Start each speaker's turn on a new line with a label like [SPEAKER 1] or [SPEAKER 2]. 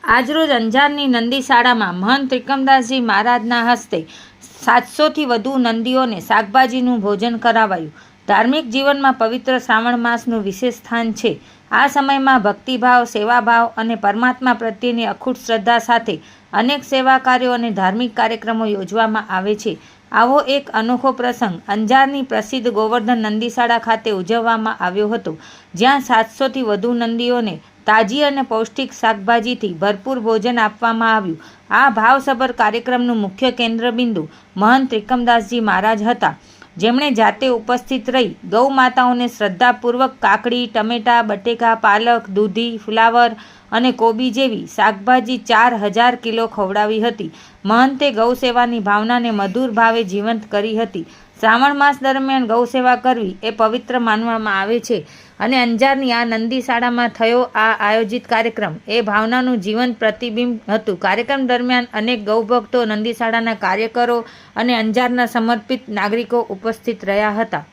[SPEAKER 1] આજરોજ અંજારની નંદીશાળામાં મહંત ત્રિકમદાસજી મહારાજના હસ્તે 700થી વધુ નંદીઓને શાકભાજીનું ભોજન કરાવાયું. ધાર્મિક જીવનમાં પવિત્ર શ્રાવણ માસનું વિશેષ સ્થાન છે. આ સમયમાં ભક્તિભાવ, સેવાભાવ અને પરમાત્મા પ્રત્યેની અખૂટ શ્રદ્ધા સાથે અનેક સેવા કાર્યો અને ધાર્મિક કાર્યક્રમો યોજવામાં આવે છે. આવો એક અનોખો પ્રસંગ અંજારની પ્રસિદ્ધ ગોવર્ધન નંદીશાળા ખાતે ઉજવવામાં આવ્યો હતો, જ્યાં 700થી વધુ નંદીઓને તાજી અને પૌષ્ટિક શાકભાજીથી ભરપૂર ભોજન આપવામાં આવ્યું. આ ભાવસભર કાર્યક્રમનું મુખ્ય કેન્દ્રબિંદુ મહંત ત્રિકમદાસજી મહારાજ હતા, જેમણે જાતે ઉપસ્થિત રહી ગૌ માતાઓને શ્રદ્ધાપૂર્વક કાકડી, ટમેટા, બટેકા, પાલક, દૂધી, ફ્લાવર અને કોબી જેવી શાકભાજી 4000 કિલો ખવડાવી હતી. મહંતે ગૌસેવાની ભાવનાને મધુર ભાવે જીવંત કરી હતી. શ્રાવણ માસ દરમિયાન ગૌસેવા કરવી એ પવિત્ર માનવામાં આવે છે અને અંજારની આ નંદીશાળામાં થયો આ આયોજિત કાર્યક્રમ એ ભાવનાનું જીવંત પ્રતિબિંબ હતું. કાર્યક્રમ દરમિયાન અનેક ગૌભક્તો, નંદીશાળાના કાર્યકરો અને અંજારના સમર્પિત નાગરિકો ઉપસ્થિત રહ્યા હતા.